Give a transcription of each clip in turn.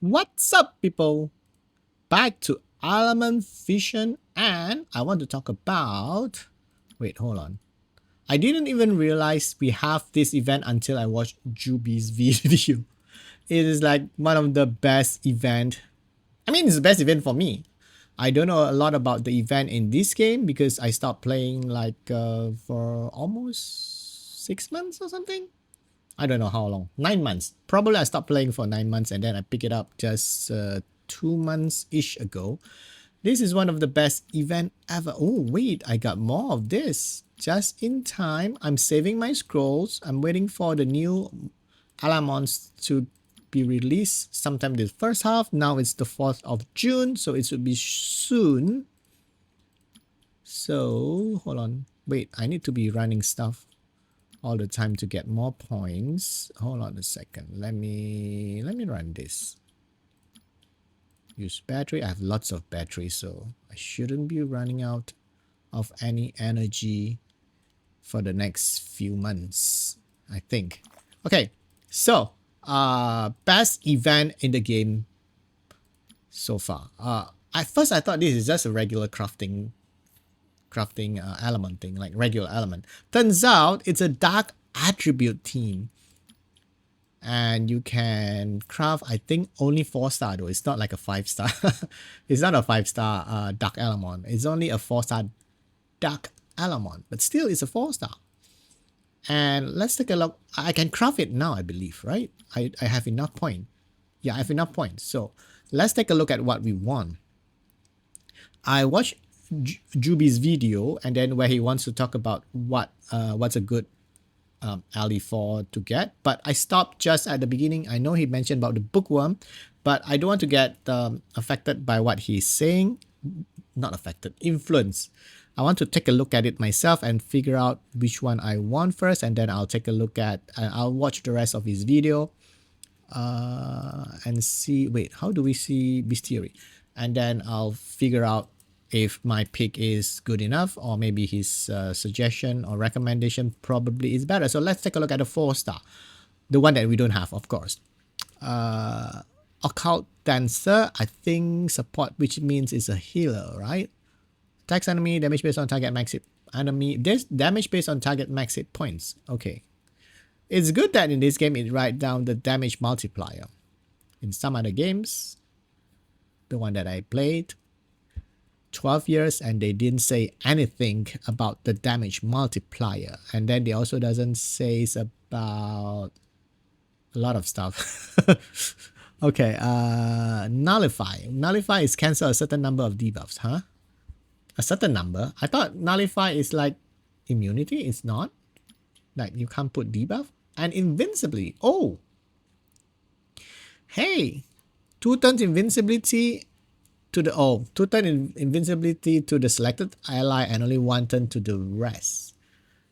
What's up, people? Back to Element Fission, and I want to talk about. Wait, hold on. I didn't even realize we have this event until I watched Juby's video. It is like one of the best event. I mean, it's the best event for me. I don't know a lot about the event in this game because I stopped playing for almost 6 months or something. I don't know how long. 9 months. Probably I stopped playing for 9 months and then I pick it up just 2 months-ish ago. This is one of the best event ever. Oh, wait, I got more of this. Just in time. I'm saving my scrolls. I'm waiting for the new Alamons to be released sometime this first half. Now it's the 4th of June, so it should be soon. So, hold on. Wait, I need to be running stuff all the time to get more points. Hold on a second. Let me run this. Use battery. I have lots of battery, so I shouldn't be running out of any energy for the next few months, I think. Okay, so best event in the game so far. At first I thought this is just a regular crafting element thing, like regular element. Turns out it's a dark attribute team. And you can craft, I think, only 4-star though. It's not like a 5-star. It's not a 5-star dark element. It's only a 4-star dark element. But still, it's a 4-star. And let's take a look. I can craft it now, I believe, right? I have enough point. Yeah, I have enough points. So let's take a look at what we want. I watched Juby's video and then where he wants to talk about what's a good ally for to get, but I stopped just at the beginning. I know he mentioned about the bookworm, but I don't want to get affected by what he's saying. Not affected, influence. I want to take a look at it myself and figure out which one I want first, and then I'll take a look at I'll watch the rest of his video and see. Wait, how do we see Bestiary? And then I'll figure out if my pick is good enough, or maybe his suggestion or recommendation probably is better. So let's take a look at the 4-star, the one that we don't have, of course. Occult Dancer, I think support, which means it's a healer, right? Attacks enemy, damage based on target max hit enemy. There's damage based on target max hit points. Okay. It's good that in this game it writes down the damage multiplier. In some other games, the one that I played, 12 years, and they didn't say anything about the damage multiplier, and then they also doesn't say about a lot of stuff. Okay, nullify is cancel a certain number of debuffs, huh? A certain number? I thought nullify is like immunity. It's not, like you can't put debuff. And invincibility. Oh, hey, 2 turns invincibility to the 2 turn invincibility to the selected ally and only 1 turn to the rest.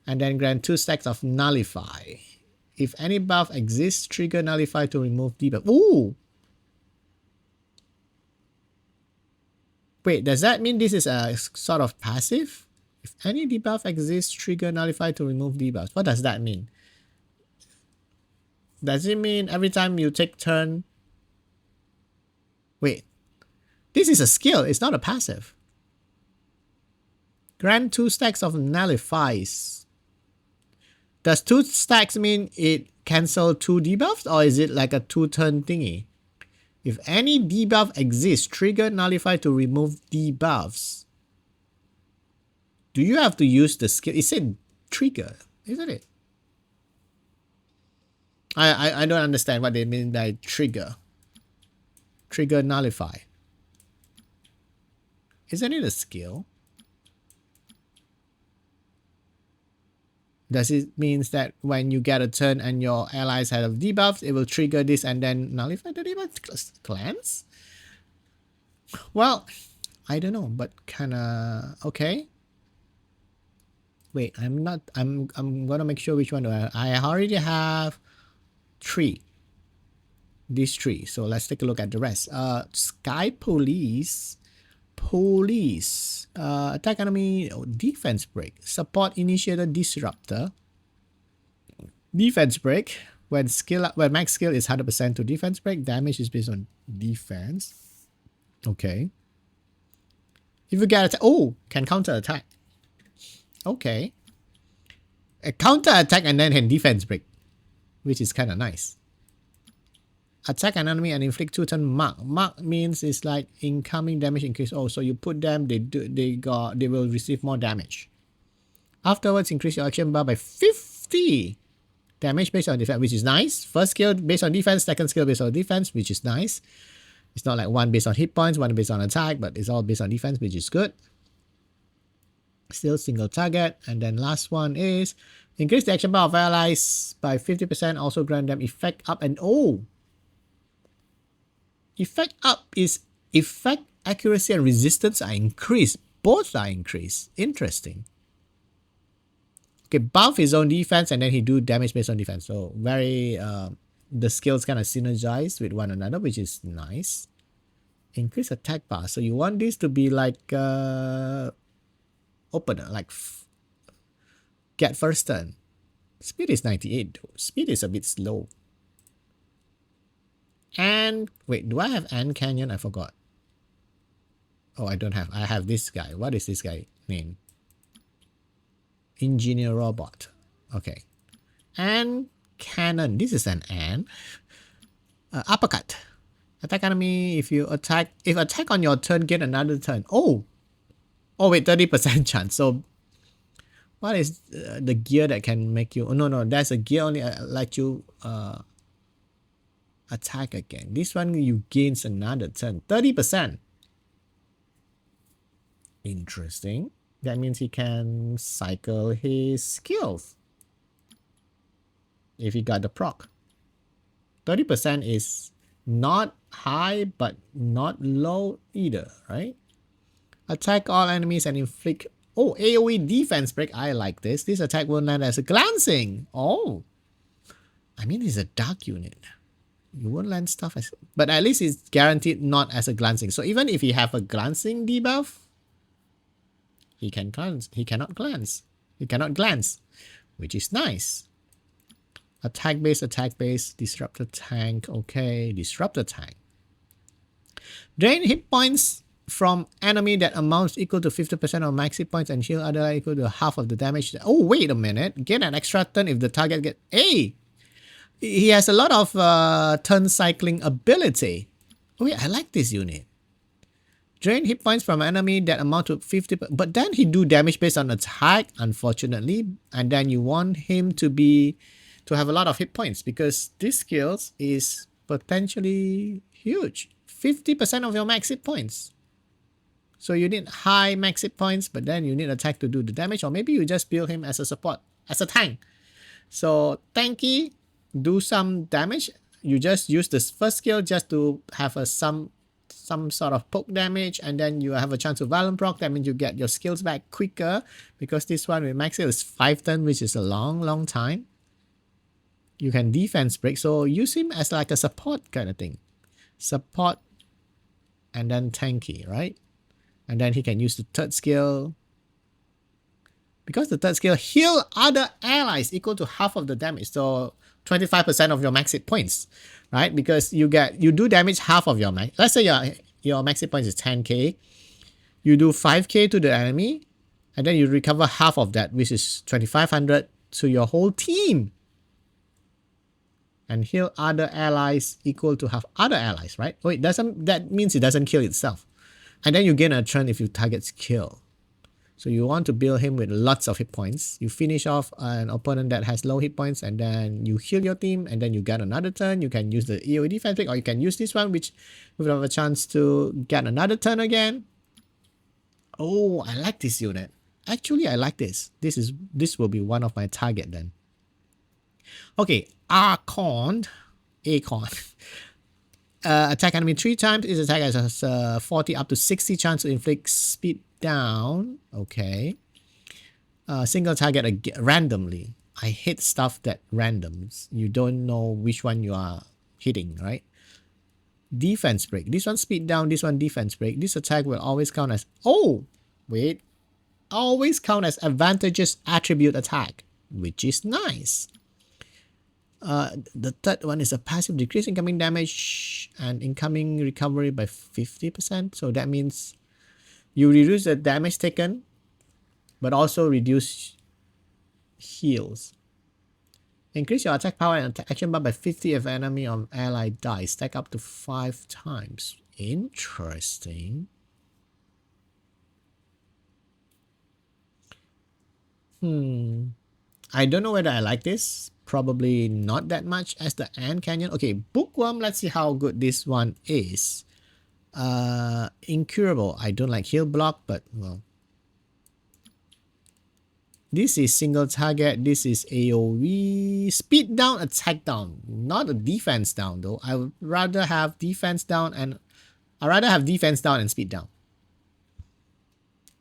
And then grant 2 stacks of nullify. If any buff exists, trigger nullify to remove debuff. Ooh! Wait, does that mean this is a sort of passive? If any debuff exists, trigger nullify to remove debuffs. What does that mean? Does it mean every time you take turn? Wait. This is a skill, it's not a passive. Grant 2 stacks of nullifies. Does 2 stacks mean it cancel 2 debuffs, or is it like a 2-turn thingy? If any debuff exists, trigger nullify to remove debuffs. Do you have to use the skill? It said trigger, isn't it? I don't understand what they mean by trigger. Trigger nullify. Isn't it a skill? Does it mean that when you get a turn and your allies have debuffs, it will trigger this and then nullify the debuff? Clans? Well, I don't know, but kinda okay. Wait, I'm gonna make sure which one do I already have 3. These 3. So let's take a look at the rest. Sky Police. Attack enemy, defense break, support initiator disruptor, defense break. when max skill is 100% to defense break, damage is based on defense. Okay. If you get can counter attack. Okay. A counter attack and then can defense break, which is kind of nice. Attack an enemy and inflict 2 turn mark. Mark means it's like incoming damage increase. Oh, so you put them, they will receive more damage. Afterwards, increase your action bar by 50 damage based on defense, which is nice. First skill based on defense, second skill based on defense, which is nice. It's not like one based on hit points, one based on attack, but it's all based on defense, which is good. Still single target. And then last one is increase the action bar of allies by 50%. Also grant them effect up and effect up is effect accuracy and resistance are increased. Both are increased. Interesting. Okay, buff his own defense and then he do damage based on defense. So very the skills kind of synergize with one another, which is nice. Increase attack bar. So you want this to be like opener, like get first turn. Speed is 98 though. Speed is a bit slow. And wait, do I have Ant Canyon? I forgot. Oh, I don't have. I have this guy. What is this guy name? Engineer Robot. Okay. And Cannon. This is an ant. Uppercut. Attack enemy. If attack on your turn, get another turn. Oh wait, 30% chance. So what is the gear that can make you? Oh no, that's a gear only let you attack again. This one you gains another turn. 30%. Interesting. That means he can cycle his skills if he got the proc. 30% is not high but not low either, right? Attack all enemies and inflict AoE defense break. I like this. This attack will land as a glancing. I mean, it's a dark unit. You won't land stuff as, but at least it's guaranteed not as a glancing. So even if you have a glancing debuff, he can glance. He cannot glance. He cannot glance, which is nice. Attack base, disrupt the tank. Okay, disrupt the tank. Drain hit points from enemy that amounts equal to 50% of max hit points and heal other equal to half of the damage. Oh, wait a minute. Get an extra turn if the target get... Hey! He has a lot of turn cycling ability. Oh yeah, I like this unit. Drain hit points from enemy that amount to 50, but then he do damage based on attack, unfortunately. And then you want him to have a lot of hit points because this skills is potentially huge. 50% of your max hit points. So you need high max hit points, but then you need attack to do the damage, or maybe you just build him as a support, as a tank. So tanky, do some damage. You just use this first skill just to have some sort of poke damage, and then you have a chance to Violent proc. That means you get your skills back quicker, because this one with max skill is 5 turns, which is a long time. You can defense break, so use him as like a support kind of thing. Support and then tanky, right? And then he can use the third skill. Because the third skill, heal other allies equal to half of the damage. So 25% of your max hit points, right? Because you do damage half of your max. Let's say your max hit points is 10k. You do 5k to the enemy, and then you recover half of that, which is 2500 to your whole team. And heal other allies equal to half other allies, right? Wait, that means it doesn't kill itself. And then you gain a turn if your target's killed. So you want to build him with lots of hit points. You finish off an opponent that has low hit points, and then you heal your team, and then you get another turn. You can use the AoE defense pick, or you can use this one, which will have a chance to get another turn again. Oh, I like this unit. Actually, I like this. This will be one of my target then. Okay, Acorn. Attack enemy 3 times. Its attack has 40 up to 60 chance to inflict speed down. Okay. Single target randomly. I hate stuff that randoms. You don't know which one you are hitting, right? Defense break. This one speed down, this one defense break. This attack will always count as... Oh! Wait. Always count as advantageous attribute attack, which is nice. The third one is a passive decrease incoming damage and incoming recovery by 50%. So that means you reduce the damage taken, but also reduce heals. Increase your attack power and action bar by 50 if enemy or ally dies. Stack up to 5 times. Interesting. I don't know whether I like this. Probably not that much as the Ant Canyon. Okay, Bookworm. Let's see how good this one is. Incurable. I don't like heal block, but well. This is single target. This is AoE. Speed down, attack down. Not a defense down though. I would rather have defense down and speed down.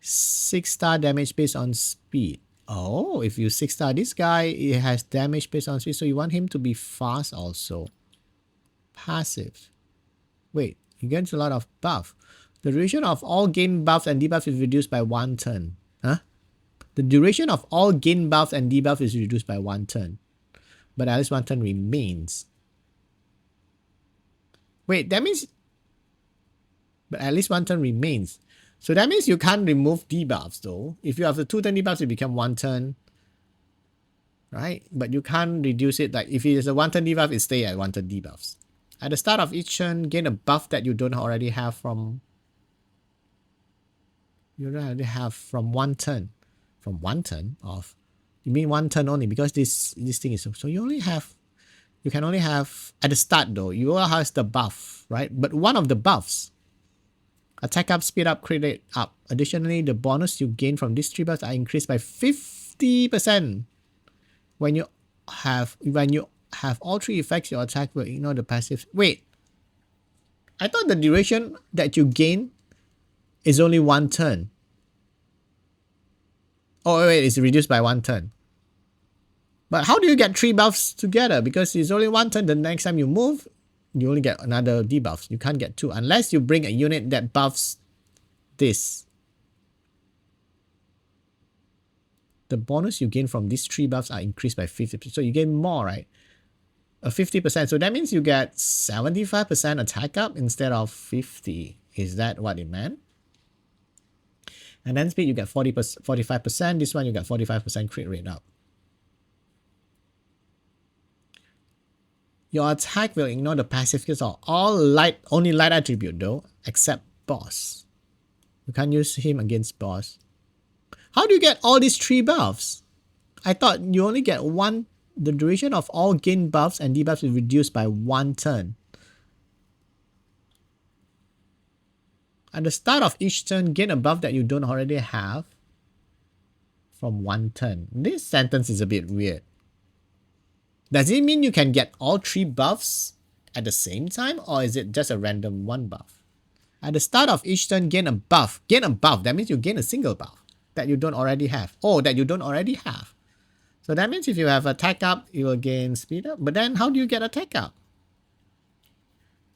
6-star damage based on speed. Oh, if you 6-star this guy, it has damage based on speed. So you want him to be fast also. Passive. Wait, he gets a lot of buff. The duration of all gain buffs and debuffs is reduced by 1 turn. Huh? The duration of all gain buffs and debuffs is reduced by 1 turn. But at least 1 turn remains. Wait, that means... But at least 1 turn remains. So that means you can't remove debuffs though. If you have the 2 turn debuffs, it becomes 1 turn. Right? But you can't reduce it. Like if it is a 1 turn debuff, it stays at 1 turn debuffs. At the start of each turn, gain a buff that you don't already have from... You don't already have from 1 turn. From 1 turn of... You mean 1 turn only because this thing is... So you only have... You can only have... At the start though, you all have the buff, right? But one of the buffs... Attack up, speed up, crit rate up. Additionally, the bonus you gain from these 3 buffs are increased by 50%. When you have all 3 effects, your attack will ignore the passive. Wait. I thought the duration that you gain is only 1 turn. Oh wait, it's reduced by 1 turn. But how do you get 3 buffs together? Because it's only 1 turn, the next time you move, you only get another debuff. You can't get 2 unless you bring a unit that buffs this. The bonus you gain from these 3 buffs are increased by 50%. So you gain more, right? 50%. So that means you get 75% attack up instead of 50. Is that what it meant? And then speed you get 45%. This one you get 45% crit rate up. Your attack will ignore the passive skills of only light attribute though, except boss. You can't use him against boss. How do you get all these 3 buffs? I thought you only get 1. The duration of all gain buffs and debuffs is reduced by 1 turn. At the start of each turn, gain a buff that you don't already have from 1 turn. This sentence is a bit weird. Does it mean you can get all 3 buffs at the same time, or is it just a random 1 buff? At the start of each turn, gain a buff. Gain a buff, that means you gain a single buff that you don't already have. Oh, that you don't already have. So that means if you have attack up, you will gain speed up. But then how do you get attack up?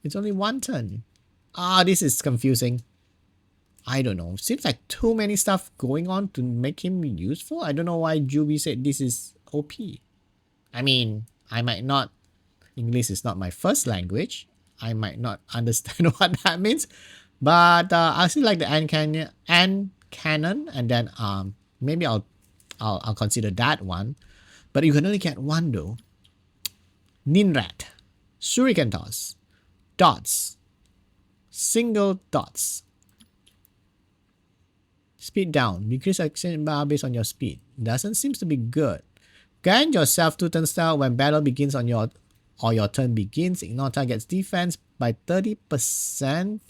It's only 1 turn. This is confusing. I don't know. Seems like too many stuff going on to make him useful. I don't know why Juby said this is OP. I mean, I might not... English is not my first language. I might not understand what that means. But I still like the Ant Cannon. And then maybe I'll consider that one. But you can only get 1 though. Ninrat. Shuriken Toss. Dots. Single dots. Speed down. Decrease action bar based on your speed. Doesn't seem to be good. Grant yourself 2 turn style when battle begins on your turn begins. Ignore target's defense by 30%.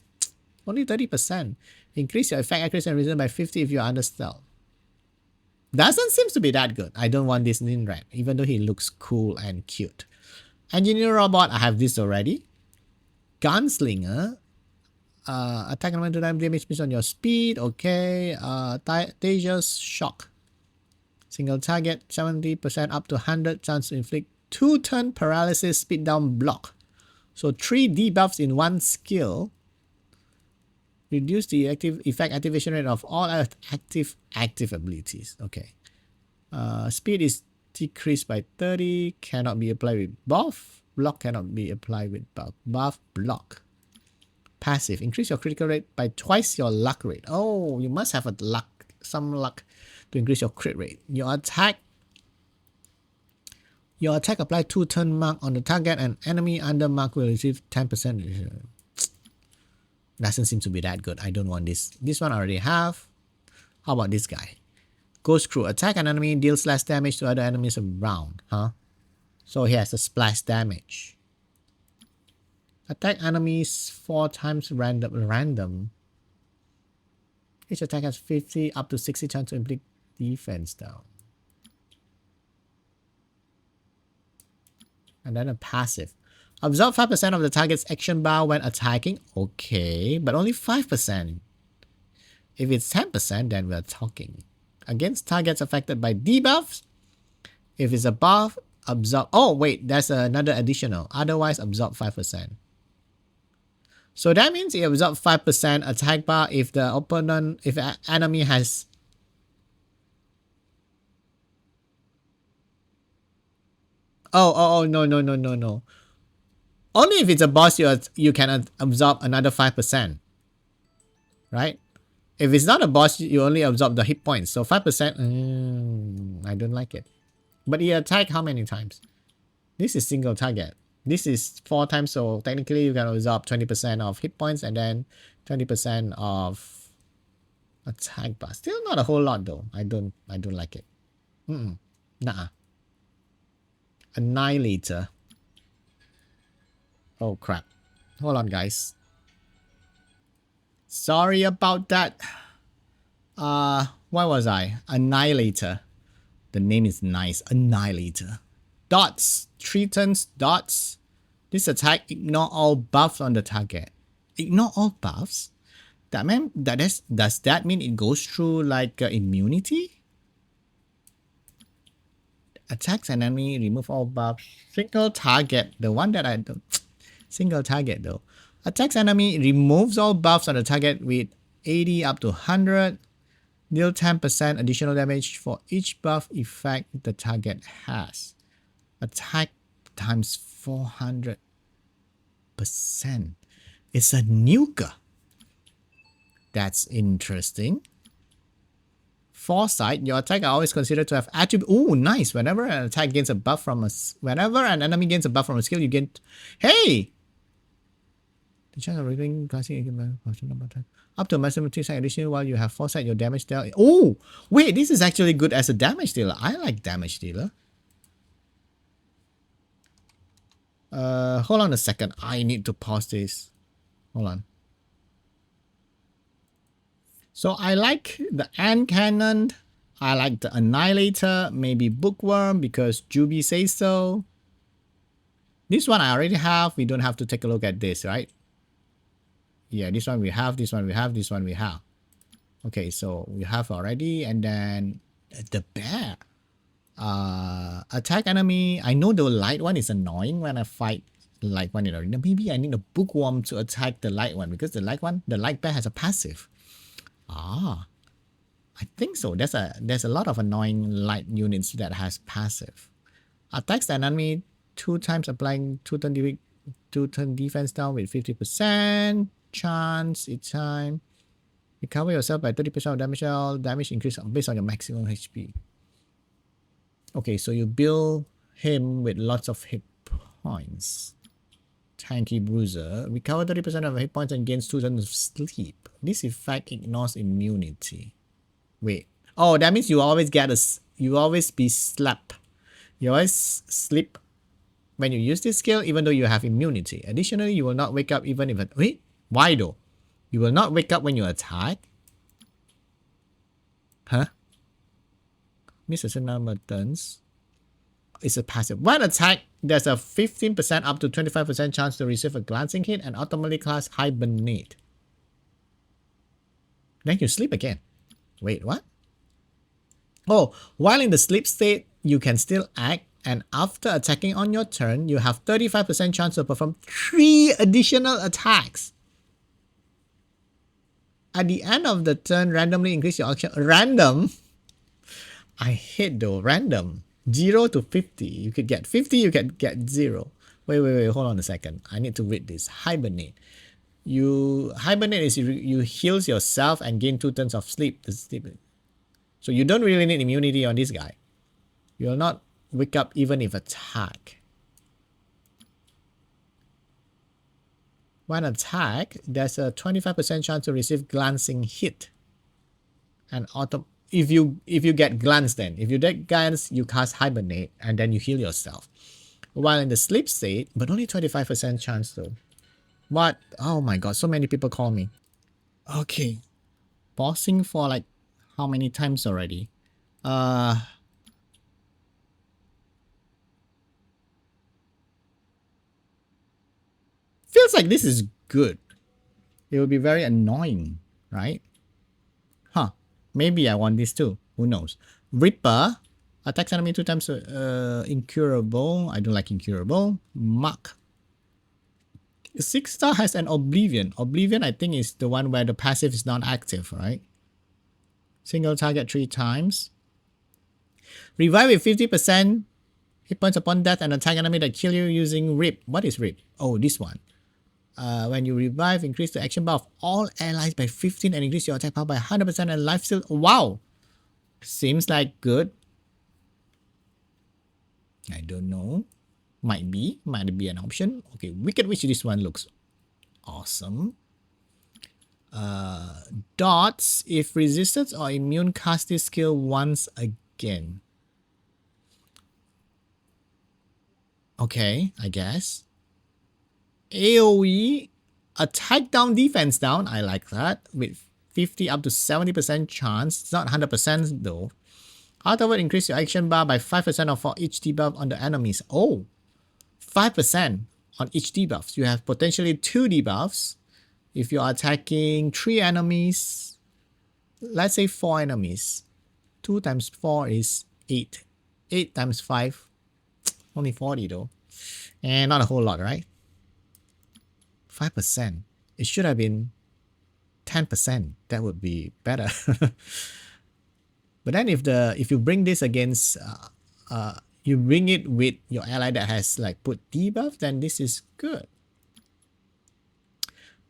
Only 30%. Increase your effect accuracy and resistance by 50 if you're under stealth. Doesn't seem to be that good. I don't want this Ninrat, even though he looks cool and cute. Engineer Robot, I have this already. Gunslinger. Attack and to time damage based on your speed. Okay. Tejas Shock. Single target, 70% up to 100 chance to inflict 2 turn paralysis speed down block. So 3 debuffs in 1 skill. Reduce the effect activation rate of all active abilities. Okay. Speed is decreased by 30, cannot be applied with buff. Block cannot be applied with buff. Buff, block. Passive, increase your critical rate by twice your luck rate. Oh, you must have some luck to increase your crit rate. Your attack apply 2 turn mark on the target and enemy under mark will receive 10%. Doesn't seem to be that good. I don't want this. This one I already have. How about this guy? Ghost Crew. Attack an enemy, deals less damage to other enemies around. Huh? So he has a splash damage. Attack enemies 4 times random. Each attack has 50 up to 60 chance to inflict defense down. And then a passive. Absorb 5% of the target's action bar when attacking. Okay, but only 5%. If it's 10%, then we're talking. Against targets affected by debuffs. If it's above, absorb. Oh, wait, there's another additional. Otherwise, absorb 5%. So that means it absorbs 5% attack bar if the opponent, if an enemy has. Oh, no. Only if it's a boss, you can absorb another 5%. Right? If it's not a boss, you only absorb the hit points. So 5%, I don't like it. But he attack how many times? This is single target. This is 4 times, so technically you can absorb 20% of hit points and then 20% of attack bar. Still not a whole lot though. I don't like it. Nah. Annihilator. Oh crap. Hold on guys. Sorry about that. Where was I? Annihilator. The name is nice. Annihilator. Dots. 3 turns dots. This attack ignore all buffs on the target. Ignore all buffs? Does that mean it goes through like immunity? Attacks an enemy, remove all buffs. Single target. The one that I don't. Single target though. Attacks enemy, removes all buffs on the target with 80 up to 100. Deal 10% additional damage for each buff effect the target has. Attack times 400%. It's a nuker. That's interesting. Foresight. Your attack are always considered to have attribute. Oh, nice. Whenever an attack gains a buff from a... Whenever an enemy gains a buff from a skill, you gain... Hey! The chance of reading classic up to a maximum 2 second addition while you have foresight, your damage dealt. Oh! Wait, this is actually good as a damage dealer. I like damage dealer. Hold on a second. I need to pause this. Hold on. So I like the Ant Cannon. I like the Annihilator. Maybe Bookworm because Juby says so. This one I already have. We don't have to take a look at this, right? Yeah, this one we have. This one we have. This one we have. Okay, so we have already. And then the bear. Attack enemy. I know the light one is annoying when I fight the light one in arena. Maybe I need a bookworm to attack the light one because the light bear has a passive. Ah, I think so. There's a lot of annoying light units that has passive. Attacks an enemy 2 times, applying 2 turn defense down with 50% chance each time. Recover yourself by 30% of damage. Damage increase based on your maximum HP. Okay, so you build him with lots of hit points. Tanky Bruiser. Recover 30% of hit points and gains 2 turns of sleep. This effect ignores immunity. Wait. Oh, that means you always get you always be slept. You always sleep when you use this skill even though you have immunity. Additionally, you will not wake up even if... Wait, why though? You will not wake up when you attack? Huh? Miss a certain number of turns. It's a passive. When attack, there's a 15% up to 25% chance to receive a glancing hit and automatically class Hibernate. Then you sleep again. Wait, what? Oh, while in the sleep state, you can still act, and after attacking on your turn, you have 35% chance to perform 3 additional attacks. At the end of the turn, randomly increase your action. Random? I hate though, random. 0 to 50. You could get 50, you can get 0. Wait, hold on a second. I need to read this. Hibernate. You hibernate is you heals yourself and gain 2 turns of sleep. So you don't really need immunity on this guy. You'll not wake up even if attack. When attack, there's a 25% chance to receive glancing hit. And if you get glance, then if you get glance, you cast hibernate and then you heal yourself. While in the sleep state, but only 25% chance though. What? Oh my god, so many people call me. Okay. Pausing for like how many times already? Feels like this is good. It will be very annoying, right? Huh. Maybe I want this too. Who knows? Reaper. Attacks enemy 2 times. Incurable. I don't like incurable. Mark. 6-star has an Oblivion. Oblivion, I think, is the one where the passive is not active, right? Single target 3 times. Revive with 50% hit points upon death and attack enemy that kill you using Rip. What is Rip? Oh, this one. When you revive, increase the action bar of all allies by 15 and increase your attack power by 100% and life steal. Wow! Seems like good. I don't know. Might be an option. Okay, Wicked Witch, this one looks awesome. Dots, if resistance or immune, cast this skill once again. Okay, I guess. AoE, attack down, defense down. I like that. With 50 up to 70% chance. It's not 100% though. Afterward, increase your action bar by 5% for each debuff on the enemies. Oh, 5% on each debuff. You have potentially 2 debuffs. If you're attacking 3 enemies, let's say 4 enemies. 2 times 4 is 8. 8 times 5, only 40 though. And not a whole lot, right? 5%. It should have been 10%. That would be better. But then if you bring this against you bring it with your ally that has like put debuff, then this is good.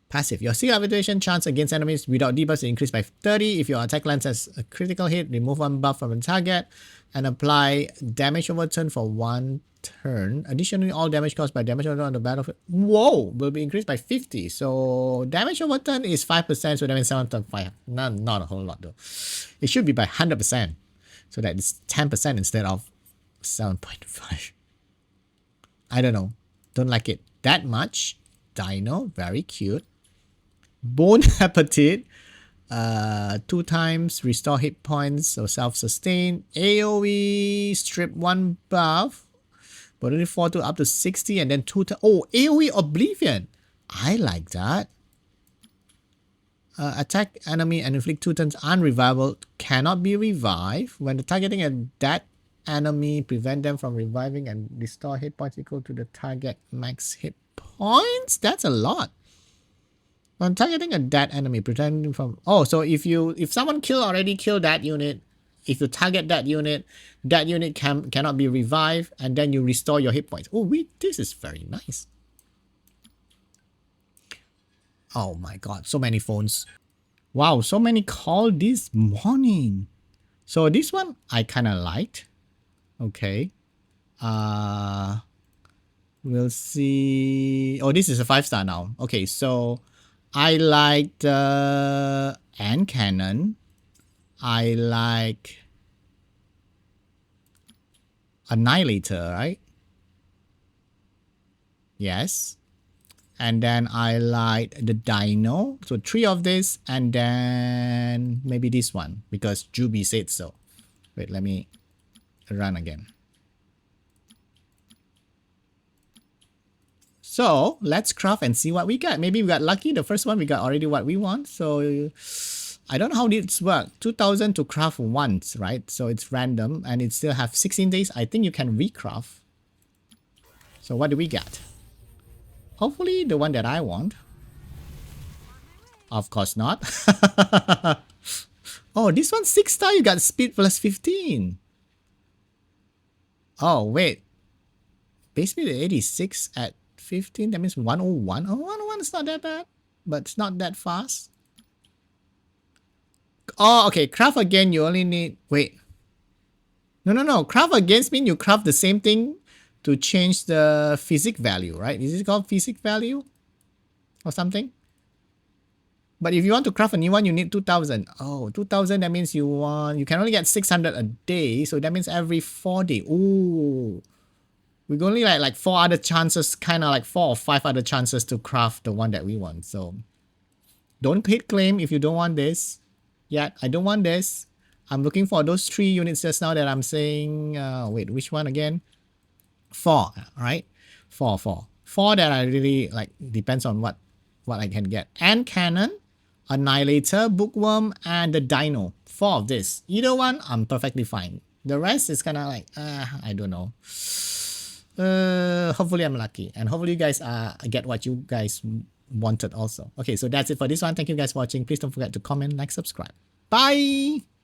Passive. Your skill activation chance against enemies without debuffs is increased by 30. If your attack lands as a critical hit, remove 1 buff from the target and apply damage over turn for 1 turn. Additionally, all damage caused by damage over turn on the battlefield, whoa, will be increased by 50. So damage over turn is 5%, so that means 7.5. Not a whole lot though. It should be by 100%. So that is 10% instead of 7.5. I don't know. Don't like it that much. Dino, very cute. Bone Appetite, 2 times restore hit points or self-sustain. AoE, strip 1 buff, but only 4 to up to 60 and then 2 times. Oh, AoE Oblivion. I like that. Attack enemy and inflict 2 turns unrevivable. Cannot be revived. When targeting a dead enemy, prevent them from reviving and restore hit points equal to the target max hit points. That's a lot. When targeting a dead enemy, preventing from... Oh, so if someone already killed that unit, if you target that unit cannot be revived, and then you restore your hit points. Oh, this is very nice. Oh my god, so many phones. Wow, so many called this morning. So this one I kind of liked. Okay. We'll see. Oh, this is a 5-star now. Okay, so I like the Ant Cannon. I like Annihilator, right? Yes. And then I like the Dino. So 3 of this, and then maybe this one because Juby said so. Wait, let me run again. So let's craft and see what we got. Maybe we got lucky. The first one we got already what we want. So I don't know how this works. 2000 to craft once, right? So it's random and it still have 16 days. I think you can recraft. So what do we get? Hopefully the one that I want. Of course not. Oh, this one's 6-star. You got speed plus 15. Oh, wait. Base speed at 86 at 15. That means 101. Oh, 101 is not that bad. But it's not that fast. Oh, okay. Craft again, you only need... Wait. No. Craft against mean you craft the same thing to change the physics value, right? Is it called physics value? Or something? But if you want to craft a new one, you need 2,000. Oh, 2,000, that means you can only get 600 a day. So that means every 4 days. Ooh. We're only like 4 other chances, kind of like 4 or 5 other chances to craft the one that we want. So don't hit claim if you don't want this. Yeah, I don't want this. I'm looking for those 3 units just now that I'm saying. Wait, which one again? 4, right? 4. 4 that I really like, depends on what I can get. And cannon, annihilator, bookworm, and the dino. 4 of this. Either one, I'm perfectly fine. The rest is kind of like, I don't know. Hopefully I'm lucky. And hopefully you guys get what you guys wanted also. Okay, so that's it for this one. Thank you guys for watching. Please don't forget to comment, like, subscribe. Bye!